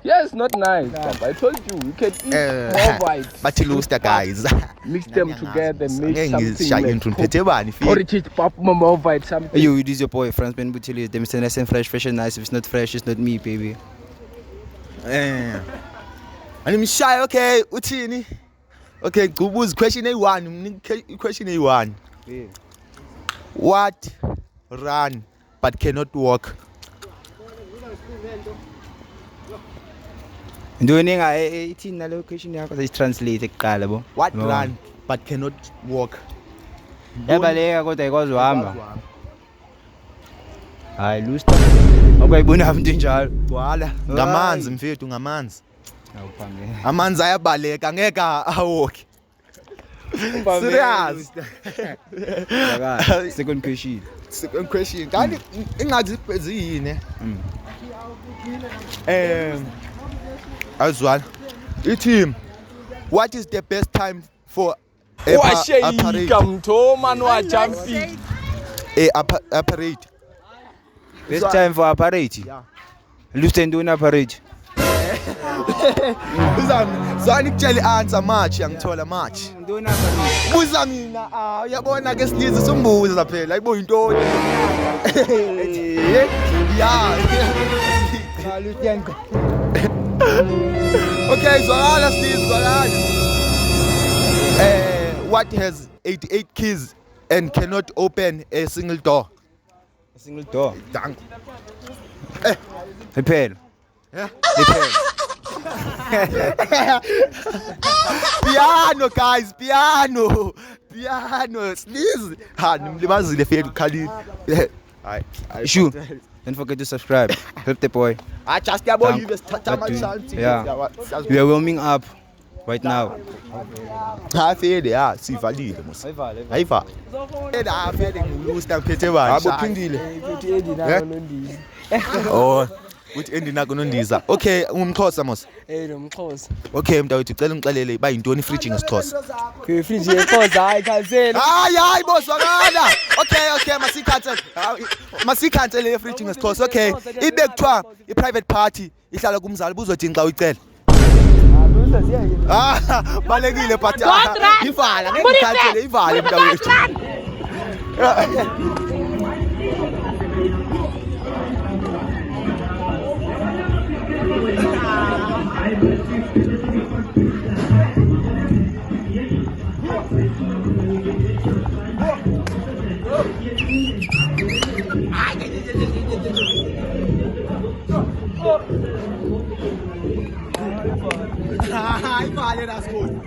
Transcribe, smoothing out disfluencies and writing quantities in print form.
Yes, not nice. Papa. I told you can eat more whites. But you lose the guys. Mix them together, make something like porridge, pop, more white, something. Yo, it is your boy, Franz Ben Butili. Them say nice and fresh and nice. If it's not fresh, it's not me, baby. And I'm shy, okay, Utini. Okay, Gubu's question A1. Question A1. Yeah. What run but cannot walk? Doing a 18 location because it's translated. What run but cannot walk? Yabaleka kodwa ikwazi uhamba. Hayi lusta. Awuyibona into njalo. Wala ngamanzi mfethu ngamanzi. Awuphambe. Amanzi ayabaleka angeke awalk. Serious. Second question. Second question. Kanti ingxaki ziyini? As well. Team, what is the best time for a parade? A parade. Best time for a parade? Yeah. Lusten doing a parade. Zani kutshela answer match yangithola match. Doing a parade. Buza mina uyabona ke silizwe sombuza phela ayibo yintoni. Yeah. Okay, zwakala silizwe zwakala. What has 88 keys and cannot open a single door? A single door. Dank. A pen. Yeah. A pen. Piano guys, piano. Please. Ha, nimlimazile fethu Khalid. Hayi. Sure. Don't forget to subscribe. Help the boy. I just yabona ibesithatha ama-chance. Yeah. We are warming up right now. Ha fede ya sivalile mos. Hayiva. Eda fede ngulusta ngiphethe bani. Abophindile. Ithi Eddie nayo nondiza. Oh. Uthi endinako nondiza. Okay, ungumXhosa mos. Nomxhosa. Okay mntawethu ucela ungixelele iba yintoni fridge ngesixhosa. Fridge yeXhosa hayi cancel. Hayi boswakala. Okay, masikhansele fridge ngesixhosa. Okay, ibe kuthiwa i-private party ihlala kumzali buzothini xa uyicela. Balekile but ivala ngeke ngikhansele ivale mntawethu. Hi, Father, that's good.